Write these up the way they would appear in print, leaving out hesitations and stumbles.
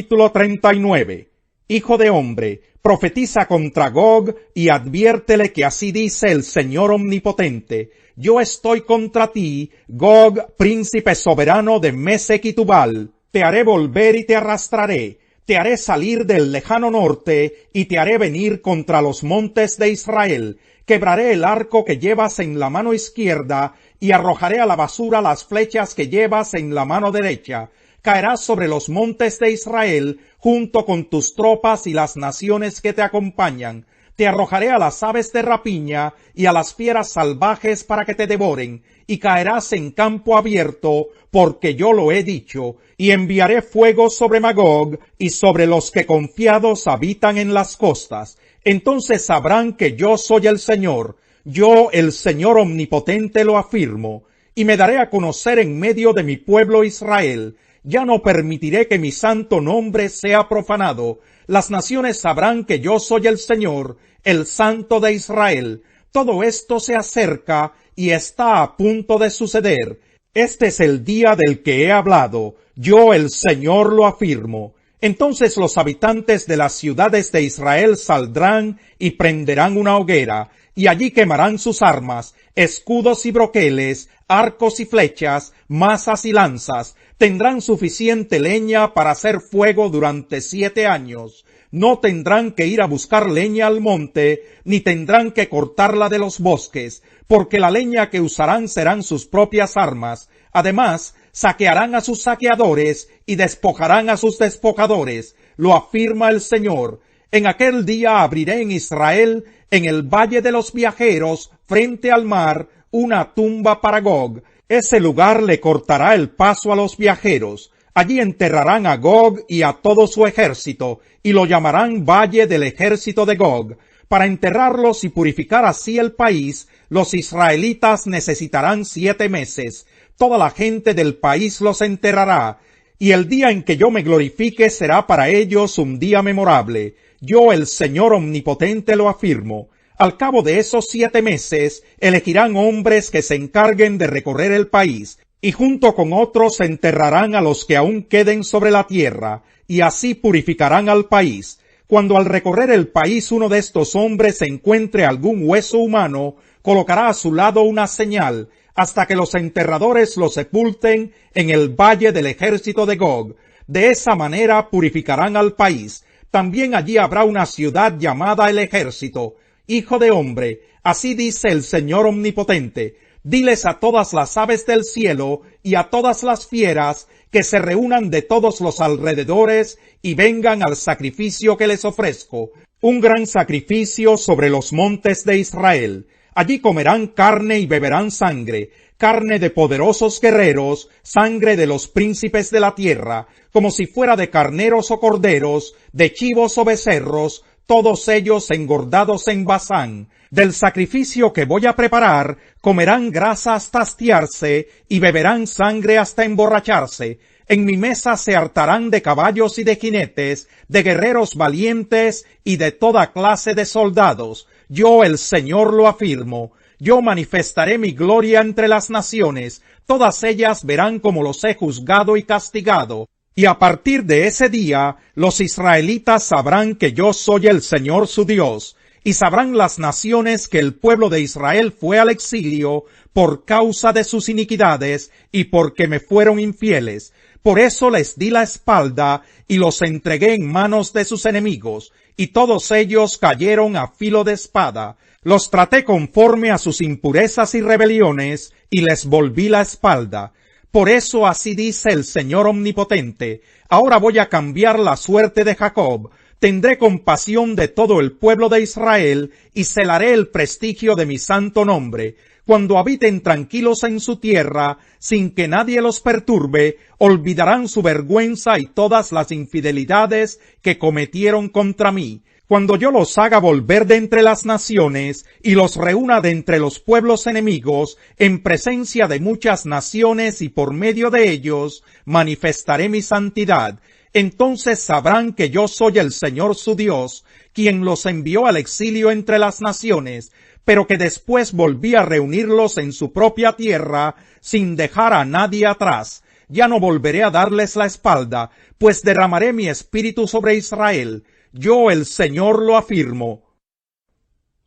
Capítulo 39. Hijo de hombre, profetiza contra Gog y adviértele que así dice el Señor Omnipotente: yo estoy contra ti, Gog, príncipe soberano de Mesec y Tubal. Te haré volver y te arrastraré, te haré salir del lejano norte y te haré venir contra los montes de Israel. Quebraré el arco que llevas en la mano izquierda y arrojaré a la basura las flechas que llevas en la mano derecha. Caerás sobre los montes de Israel junto con tus tropas y las naciones que te acompañan. Te arrojaré a las aves de rapiña y a las fieras salvajes para que te devoren, y caerás en campo abierto, porque yo lo he dicho, y enviaré fuego sobre Magog y sobre los que confiados habitan en las costas. Entonces sabrán que yo soy el Señor, yo el Señor Omnipotente lo afirmo, y me daré a conocer en medio de mi pueblo Israel. Ya no permitiré que mi santo nombre sea profanado. Las naciones sabrán que yo soy el Señor, el Santo de Israel. Todo esto se acerca y está a punto de suceder. Este es el día del que he hablado. Yo el Señor lo afirmo. Entonces los habitantes de las ciudades de Israel saldrán y prenderán una hoguera, y allí quemarán sus armas, escudos y broqueles, arcos y flechas, mazas y lanzas. Tendrán suficiente leña para hacer fuego durante 7 años. No tendrán que ir a buscar leña al monte, ni tendrán que cortarla de los bosques, porque la leña que usarán serán sus propias armas. Además, saquearán a sus saqueadores y despojarán a sus despojadores. Lo afirma el Señor. En aquel día abriré en Israel, en el valle de los viajeros, frente al mar, una tumba para Gog. Ese lugar le cortará el paso a los viajeros. Allí enterrarán a Gog y a todo su ejército, y lo llamarán Valle del Ejército de Gog. Para enterrarlos y purificar así el país, los israelitas necesitarán 7 meses. Toda la gente del país los enterrará, y el día en que yo me glorifique será para ellos un día memorable. Yo, el Señor Omnipotente, lo afirmo. Al cabo de esos 7 meses, elegirán hombres que se encarguen de recorrer el país, y junto con otros enterrarán a los que aún queden sobre la tierra, y así purificarán al país. Cuando al recorrer el país uno de estos hombres encuentre algún hueso humano, colocará a su lado una señal, hasta que los enterradores lo sepulten en el valle del ejército de Gog. De esa manera purificarán al país. También allí habrá una ciudad llamada el Ejército. Hijo de hombre, así dice el Señor Omnipotente: diles a todas las aves del cielo y a todas las fieras que se reúnan de todos los alrededores y vengan al sacrificio que les ofrezco, un gran sacrificio sobre los montes de Israel. Allí comerán carne y beberán sangre, carne de poderosos guerreros, sangre de los príncipes de la tierra, como si fuera de carneros o corderos, de chivos o becerros, todos ellos engordados en Basán. Del sacrificio que voy a preparar, comerán grasa hasta hastiarse y beberán sangre hasta emborracharse. En mi mesa se hartarán de caballos y de jinetes, de guerreros valientes y de toda clase de soldados. Yo, el Señor, lo afirmo. Yo manifestaré mi gloria entre las naciones. Todas ellas verán cómo los he juzgado y castigado. Y a partir de ese día, los israelitas sabrán que yo soy el Señor su Dios, y sabrán las naciones que el pueblo de Israel fue al exilio por causa de sus iniquidades y porque me fueron infieles. Por eso les di la espalda y los entregué en manos de sus enemigos, y todos ellos cayeron a filo de espada. Los traté conforme a sus impurezas y rebeliones, y les volví la espalda. Por eso así dice el Señor Omnipotente: ahora voy a cambiar la suerte de Jacob, tendré compasión de todo el pueblo de Israel, y celaré el prestigio de mi santo nombre. Cuando habiten tranquilos en su tierra, sin que nadie los perturbe, olvidarán su vergüenza y todas las infidelidades que cometieron contra mí. Cuando yo los haga volver de entre las naciones y los reúna de entre los pueblos enemigos, en presencia de muchas naciones y por medio de ellos, manifestaré mi santidad. Entonces sabrán que yo soy el Señor su Dios, quien los envió al exilio entre las naciones, pero que después volví a reunirlos en su propia tierra, sin dejar a nadie atrás. ya no volveré a darles la espalda, pues derramaré mi espíritu sobre Israel. Yo, el Señor, lo afirmo.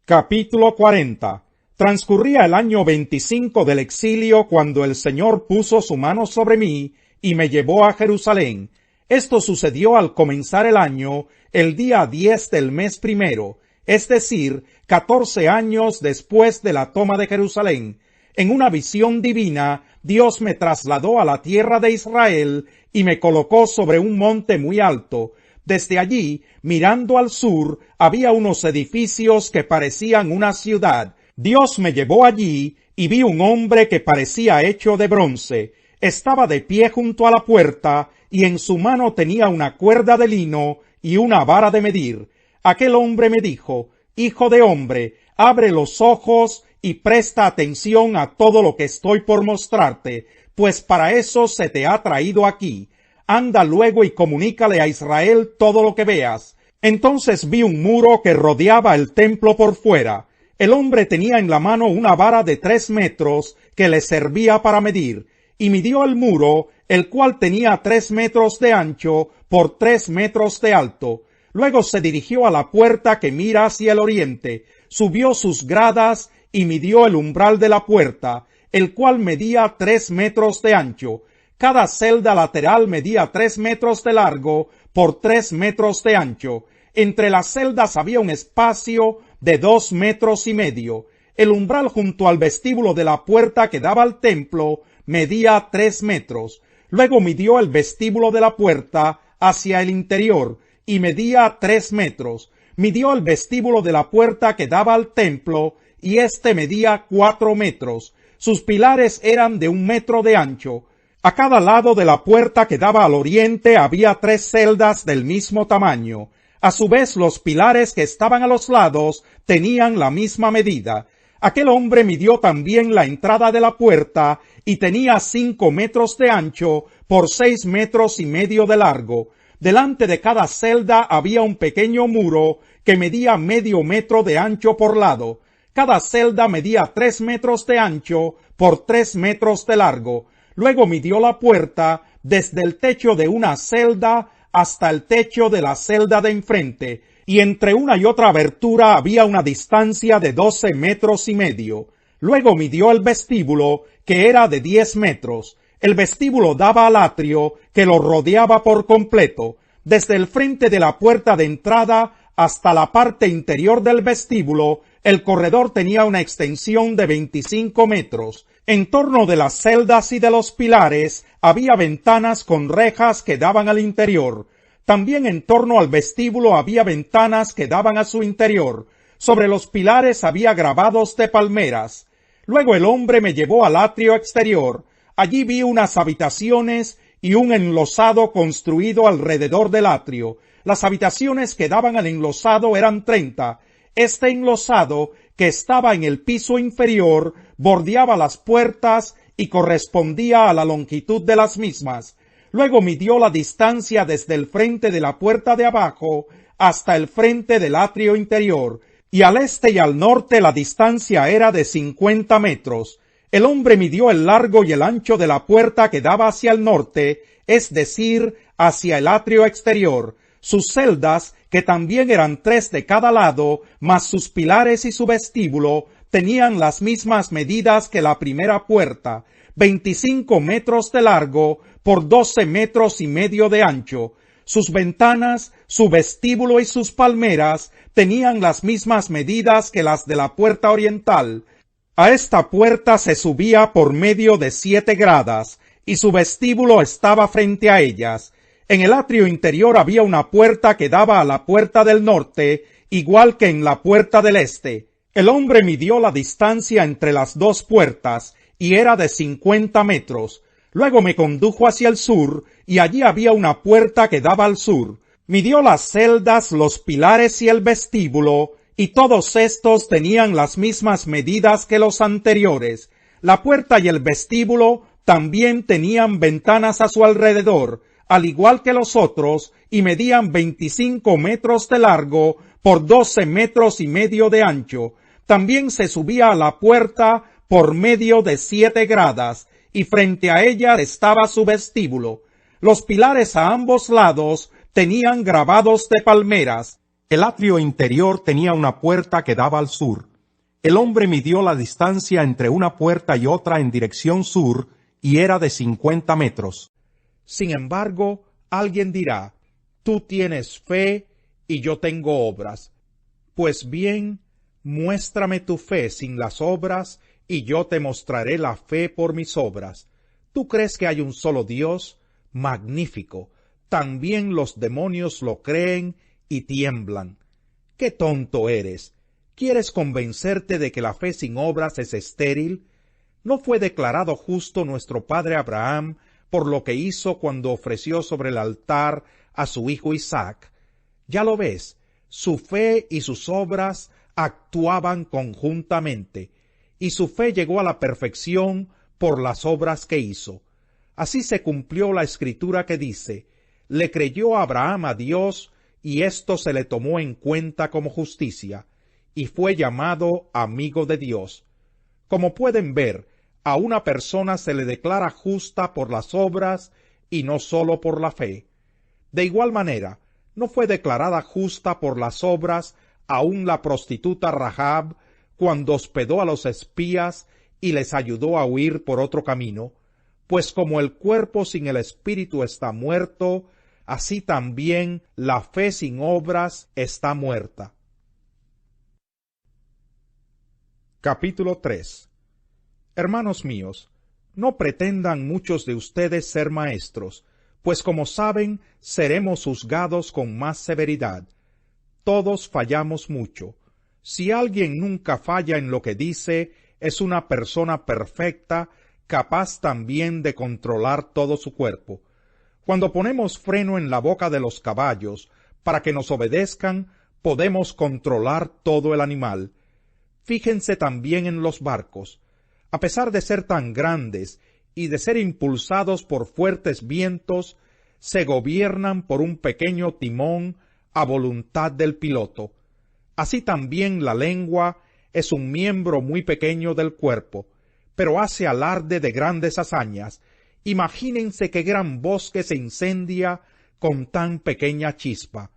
Capítulo 40. Transcurría el año 25 del exilio cuando el Señor puso su mano sobre mí y me llevó a Jerusalén. Esto sucedió al comenzar el año, el día 10 del mes primero, es decir, 14 años después de la toma de Jerusalén. En una visión divina, Dios me trasladó a la tierra de Israel y me colocó sobre un monte muy alto. Desde allí, mirando al sur, había unos edificios que parecían una ciudad. Dios me llevó allí y vi un hombre que parecía hecho de bronce. Estaba de pie junto a la puerta y en su mano tenía una cuerda de lino y una vara de medir. Aquel hombre me dijo: Hijo de hombre, abre los ojos y presta atención a todo lo que estoy por mostrarte, pues para eso se te ha traído aquí. Anda luego y comunícale a Israel todo lo que veas. Entonces vi un muro que rodeaba el templo por fuera. El hombre tenía en la mano una vara de 3 metros que le servía para medir, y midió el muro, el cual tenía 3 metros de ancho por 3 metros de alto. Luego se dirigió a la puerta que mira hacia el oriente, subió sus gradas y midió el umbral de la puerta, el cual medía 3 metros de ancho. Cada celda lateral medía 3 metros de largo por 3 metros de ancho. Entre las celdas había un espacio de 2 metros y medio. El umbral junto al vestíbulo de la puerta que daba al templo medía 3 metros. Luego midió el vestíbulo de la puerta hacia el interior y medía 3 metros. Midió el vestíbulo de la puerta que daba al templo y éste medía 4 metros. Sus pilares eran de 1 metro de ancho. A cada lado de la puerta que daba al oriente había 3 celdas del mismo tamaño. A su vez, los pilares que estaban a los lados tenían la misma medida. Aquel hombre midió también la entrada de la puerta y tenía 5 metros de ancho por 6 metros y medio de largo. Delante de cada celda había un pequeño muro que medía medio metro de ancho por lado. Cada celda medía 3 metros de ancho por 3 metros de largo. Luego midió la puerta desde el techo de una celda hasta el techo de la celda de enfrente, y entre una y otra abertura había una distancia de 12 metros y medio. Luego midió el vestíbulo, que era de 10 metros. El vestíbulo daba al atrio, que lo rodeaba por completo. Desde el frente de la puerta de entrada hasta la parte interior del vestíbulo, el corredor tenía una extensión de 25 metros. En torno de las celdas y de los pilares había ventanas con rejas que daban al interior. También en torno al vestíbulo había ventanas que daban a su interior. Sobre los pilares había grabados de palmeras. Luego el hombre me llevó al atrio exterior. Allí vi unas habitaciones y un enlosado construido alrededor del atrio. Las habitaciones que daban al enlosado eran 30. Este enlosado, que estaba en el piso inferior, bordeaba las puertas y correspondía a la longitud de las mismas. Luego midió la distancia desde el frente de la puerta de abajo hasta el frente del atrio interior, y al este y al norte la distancia era de 50 metros. El hombre midió el largo y el ancho de la puerta que daba hacia el norte, es decir, hacia el atrio exterior. Sus celdas, que también eran 3 de cada lado, más sus pilares y su vestíbulo, tenían las mismas medidas que la primera puerta, 25 metros de largo por 12 metros y medio de ancho. Sus ventanas, su vestíbulo y sus palmeras tenían las mismas medidas que las de la puerta oriental. A esta puerta se subía por medio de 7 gradas, y su vestíbulo estaba frente a ellas. En el atrio interior había una puerta que daba a la puerta del norte, igual que en la puerta del este. El hombre midió la distancia entre las 2 puertas, y era de 50 metros. Luego me condujo hacia el sur, y allí había una puerta que daba al sur. Midió las celdas, los pilares y el vestíbulo, y todos estos tenían las mismas medidas que los anteriores. La puerta y el vestíbulo también tenían ventanas a su alrededor, al igual que los otros, y medían 25 metros de largo por 12 metros y medio de ancho. También se subía a la puerta por medio de 7 gradas, y frente a ella estaba su vestíbulo. Los pilares a ambos lados tenían grabados de palmeras. El atrio interior tenía una puerta que daba al sur. El hombre midió la distancia entre una puerta y otra en dirección sur, y era de 50 metros. Sin embargo, alguien dirá, tú tienes fe y yo tengo obras. Pues bien, muéstrame tu fe sin las obras, y yo te mostraré la fe por mis obras. ¿Tú crees que hay un solo Dios? Magnífico. También los demonios lo creen y tiemblan. ¡Qué tonto eres! ¿Quieres convencerte de que la fe sin obras es estéril? ¿No fue declarado justo nuestro padre Abraham por lo que hizo cuando ofreció sobre el altar a su hijo Isaac? Ya lo ves, su fe y sus obras actuaban conjuntamente, y su fe llegó a la perfección por las obras que hizo. Así se cumplió la escritura que dice, le creyó Abraham a Dios, y esto se le tomó en cuenta como justicia, y fue llamado amigo de Dios. Como pueden ver, a una persona se le declara justa por las obras y no sólo por la fe. De igual manera, no fue declarada justa por las obras aún la prostituta Rahab cuando hospedó a los espías y les ayudó a huir por otro camino, pues como el cuerpo sin el espíritu está muerto, así también la fe sin obras está muerta. Capítulo 3. Hermanos míos, no pretendan muchos de ustedes ser maestros, pues como saben, seremos juzgados con más severidad. Todos fallamos mucho. Si alguien nunca falla en lo que dice, es una persona perfecta, capaz también de controlar todo su cuerpo. Cuando ponemos freno en la boca de los caballos para que nos obedezcan, podemos controlar todo el animal. Fíjense también en los barcos. A pesar de ser tan grandes y de ser impulsados por fuertes vientos, se gobiernan por un pequeño timón a voluntad del piloto. Así también la lengua es un miembro muy pequeño del cuerpo, pero hace alarde de grandes hazañas. Imagínense qué gran bosque se incendia con tan pequeña chispa.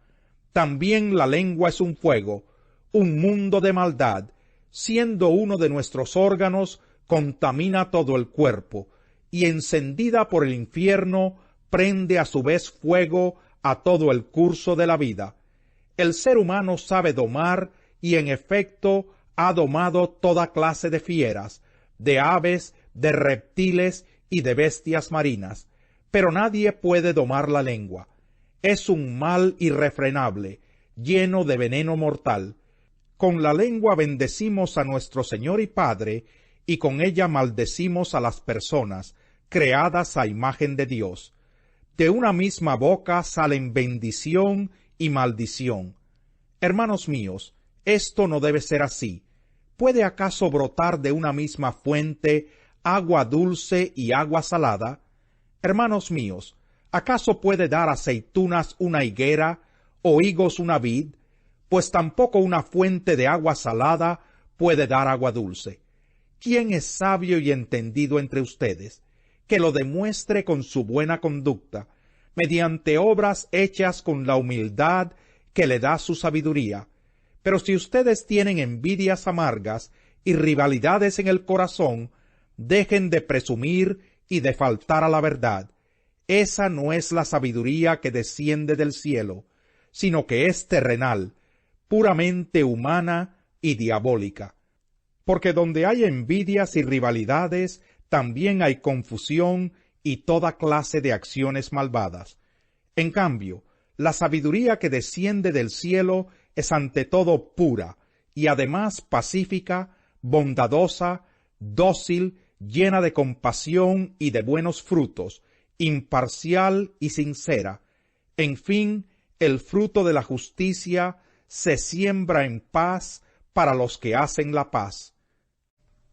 También la lengua es un fuego, un mundo de maldad. Siendo uno de nuestros órganos, contamina todo el cuerpo, y encendida por el infierno, prende a su vez fuego a todo el curso de la vida. El ser humano sabe domar, y en efecto ha domado toda clase de fieras, de aves, de reptiles y de bestias marinas, pero nadie puede domar la lengua. Es un mal irrefrenable, lleno de veneno mortal. Con la lengua bendecimos a nuestro Señor y Padre, y con ella maldecimos a las personas, creadas a imagen de Dios. De una misma boca salen bendición y maldición. Hermanos míos, esto no debe ser así. ¿Puede acaso brotar de una misma fuente agua dulce y agua salada? Hermanos míos, ¿acaso puede dar aceitunas una higuera o higos una vid? Pues tampoco una fuente de agua salada puede dar agua dulce. ¿Quién es sabio y entendido entre ustedes? Que lo demuestre con su buena conducta, mediante obras hechas con la humildad que le da su sabiduría. Pero si ustedes tienen envidias amargas y rivalidades en el corazón, dejen de presumir y de faltar a la verdad. Esa no es la sabiduría que desciende del cielo, sino que es terrenal, puramente humana y diabólica. Porque donde hay envidias y rivalidades, también hay confusión y toda clase de acciones malvadas. En cambio, la sabiduría que desciende del cielo es ante todo pura, y además pacífica, bondadosa, dócil, llena de compasión y de buenos frutos, imparcial y sincera. En fin, el fruto de la justicia se siembra en paz para los que hacen la paz.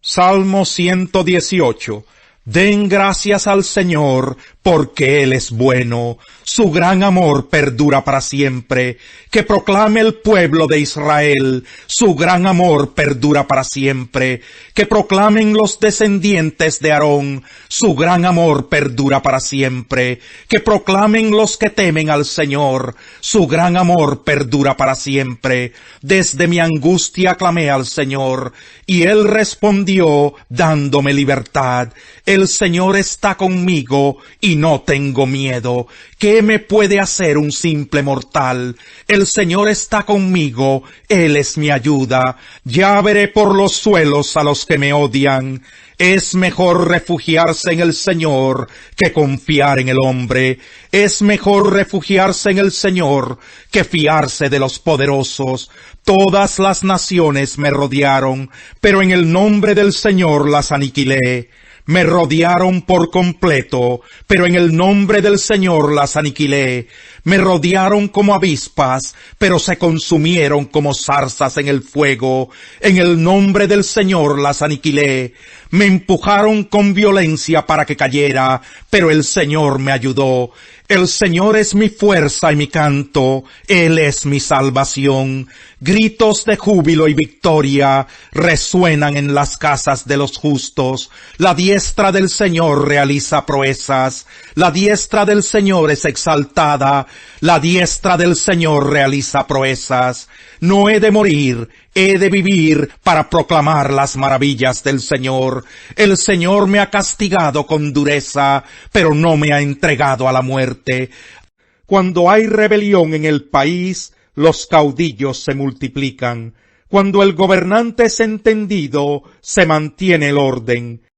Salmo 118. Den gracias al Señor, porque Él es bueno, su gran amor perdura para siempre. Que proclame el pueblo de Israel, su gran amor perdura para siempre. Que proclamen los descendientes de Aarón, su gran amor perdura para siempre. Que proclamen los que temen al Señor, su gran amor perdura para siempre. Desde mi angustia clamé al Señor, y Él respondió dándome libertad. El Señor está conmigo, y no tengo miedo. ¿Qué me puede hacer un simple mortal? El Señor está conmigo, Él es mi ayuda. Ya veré por los suelos a los que me odian. Es mejor refugiarse en el Señor que confiar en el hombre. Es mejor refugiarse en el Señor que fiarse de los poderosos. Todas las naciones me rodearon, pero en el nombre del Señor las aniquilé. Me rodearon por completo, pero en el nombre del Señor las aniquilé. Me rodearon como avispas, pero se consumieron como zarzas en el fuego. En el nombre del Señor las aniquilé. Me empujaron con violencia para que cayera, pero el Señor me ayudó. El Señor es mi fuerza y mi canto, Él es mi salvación. Gritos de júbilo y victoria resuenan en las casas de los justos. La diestra del Señor realiza proezas. La diestra del Señor es exaltada. La diestra del Señor realiza proezas. No he de morir, he de vivir para proclamar las maravillas del Señor. El Señor me ha castigado con dureza, pero no me ha entregado a la muerte. Cuando hay rebelión en el país, los caudillos se multiplican. Cuando el gobernante es entendido, se mantiene el orden.